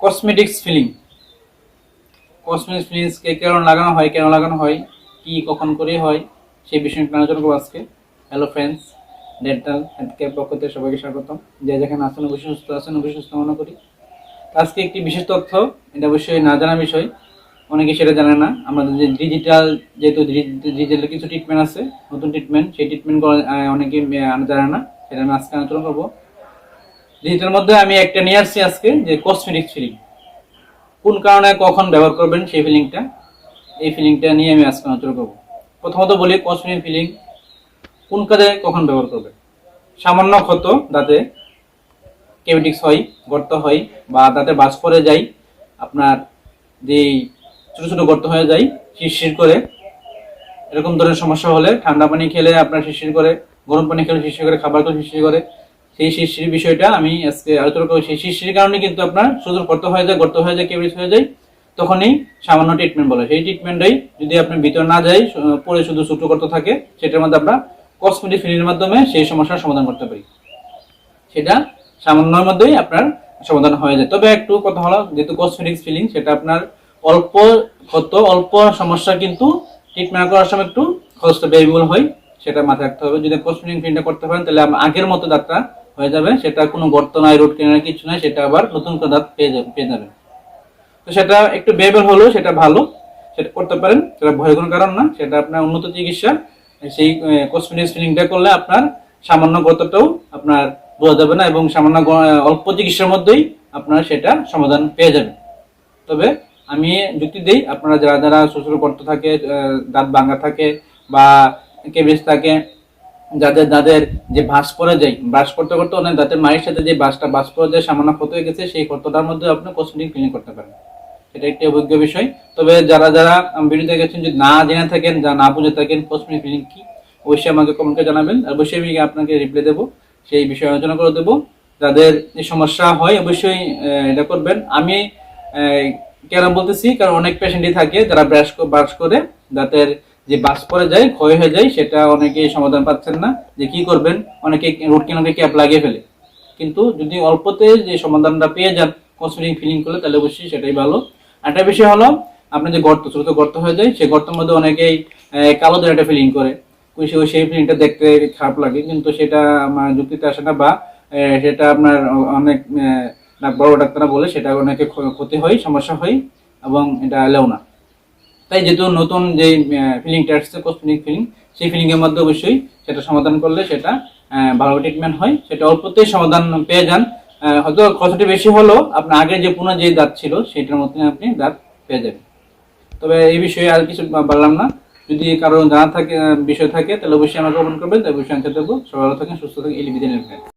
Cosmetics feeling. Cosmetics ফিলিংসকে কেন লাগানো হয়, কি কখন করে হয়, সেই বিষয়ে একটু আলোচনা করবো আজকে। Hello friends, dental health care পক্ষ থেকে সবাইকে স্বাগতম। যে যেখানে আছেন অবশ্যই সুস্থ আছেন, অবশ্যই সুস্থ মনে করি। আজকে একটি বিশেষ তথ্য, এটা অবশ্যই না জানা বিষয়, অনেকে সেটা জানে না। আমাদের যে ডিজিটাল কিছু ট্রিটমেন্ট আছে, নতুন ট্রিটমেন্ট, সেই ট্রিটমেন্ট অনেকে জানে না, সেটা আমি আজকে আলোচনা করবো। ডিজিটাল মধ্যে আমি একটা নিয়ে আসছি আজকে, যে কসমেটিক্স ফিলিং। কোন কারণে কখন ব্যবহার করবেন সেই ফিলিংটা, এই ফিলিংটা নিয়ে আমি আজকে আলোচনা করবো। প্রথমত বলি, কসমেটিক ফিলিং কোন কাজে কখন ব্যবহার করবেন। সামান্য ক্ষত দাঁতে কেভিটিক্স হয়, গর্ত হয়, বা দাঁতে বাজ পড়ে যায়, আপনার যেই ছোট ছোট গর্ত হয়ে যায় শিরশির করে, এরকম ধরনের সমস্যা হলে ঠান্ডা পানি খেলে আপনার শিরশির করে, গরম পানি খেলে শিরশির করে, খাবার খেলে শিরশির করে, সেই শিরশির বিষয়টা আমি আজকে আলোচনা করবো। সেই শিরশির কারণে কিন্তু আপনার শুধু গর্ত হয়ে যায়, কেভিটিক্স হয়ে যায়, তখনই সামান্য ট্রিটমেন্ট বলে। সেই ট্রিটমেন্টটাই যদি আপনার ভিতর না যায়, পরে শুধু ছোট গর্ত থাকে, সেটার মধ্যে আমরা কসমেটিক ফিলিংয়ের মাধ্যমে সেই সমস্যার সমাধান করতে পারি। সেটা সামান্যর মধ্যেই আপনার সমাধান হয়ে যায়। তবে একটু কথা হলো, যেহেতু কসমেটিক্স ফিলিং, সেটা আপনার অল্প সমস্যা, কিন্তু ট্রিটমেন্ট করার সময় একটু খরচটা ব্যয়বহুল হয়, সেটা মাথায় রাখতে হবে। যদি কসমেটিক ফিলিংটা করতে পারেন, তাহলে আগের মতো দাঁতটা হয়ে যাবে, সেটা কোনো গর্ত নাই, রোড কেনার কিছু নাই, সেটা আবার নতুন করে দাঁত পেয়ে যাবে। তো সেটা একটু ব্যয়বহুল হলেও সেটা ভালো, সেটা করতে পারেন, সেটা ভয়ের কোনো কারণ না, সেটা আপনার উন্নত চিকিৎসা। সেই কসমেটিক্স ফিলিংটা করলে আপনার সামান্য গর্তটাও আপনার বোঝা যাবে না, এবং সামান্য অল্প চিকিৎসার মধ্যেই আপনারা সেটা সমাধান পেয়ে যাবেন। তবে আমি যুক্তি দিই, আপনারা যারা যারা ছোট গর্ত থাকে, দাঁত ভাঙা থাকে বা কেবিস থাকে, যাদের যে ভাঁজ পড়ে যায়, ব্রাশ করতে করতে অনেক দাঁতের মায়ের সাথে যে ভাঁজ পড়ে যায়, সামান্য ক্ষত হয়ে গেছে, সেই ক্ষতটার মধ্যে আপনি কসমেটিক ক্লিনিং করতে পারেন। এটা একটি অভিজ্ঞ বিষয়। তবে যারা যারা ভিডিওতে গেছেন, যদি না জেনে থাকেন, যা না বুঝে থাকেন কসমেটিক ক্লিনিং কি, অবশ্যই আমাকে কমেন্টে জানাবেন, অবশ্যই আমি আপনাকে রিপ্লাই দেবো, সেই বিষয়ে আলোচনা করে দেবো। যাদের এই সমস্যা হয় অবশ্যই এটা করবেন। আমি কেন বলতেছি, কারণ অনেক পেশেন্টই থাকে যারা ব্রাশ করে দাঁতের যে বাস পড়ে যায়, ক্ষয় হয়ে যায়, সেটা অনেকে সমাধান পাচ্ছেন না, যে কি করবেন। অনেকে রুট কেনালে ক্যাপ লাগিয়ে ফেলে, কিন্তু যদি অল্পতে যে সমাধানটা পেয়ে যান কসমেটিক ফিলিং করলে, তাহলে অবশ্যই সেটাই ভালো। আরেকটা বিষয় হলো, আপনার যে ছোট গর্ত হয়ে যায়, সেই গর্তের মধ্যে অনেকেই কালো ধরে একটা ফিলিং করে, সেই ফিলিংটা দেখতে খারাপ লাগে, কিন্তু সেটা আমার যুক্তিতে আসে না, বা সেটা আপনার অনেক বড় ডাক্তাররা বলে সেটা অনেকে ক্ষতি হয়, সমস্যা হয়, এবং এটা এলেও না। তাই যেহেতু নতুন যে ফিলিংটা আসছে কসমেটিক ফিলিং, সেই ফিলিং এর মধ্যে অবশ্যই সেটা সমাধান করলে সেটা ভালো ট্রিটমেন্ট হয়, সেটা অল্পতেই সমাধান পেয়ে যান। হয়তো খরচটি বেশি হলো, আপনার আগে যে পুরনো যে দাঁত ছিল সেটার মধ্যে আপনি দাঁত পেয়ে যাবেন। তবে এই বিষয়ে আর কিছু বললাম না। যদি কারো জানা থাকে বিষয় থাকে, তাহলে অবশ্যই আমাকে কমেন্ট করবেন, তাই অবশ্যই আনসার দেবো। সবাই ভালো থাকেন, সুস্থ থাকেন, এই বিদায় নেবেন।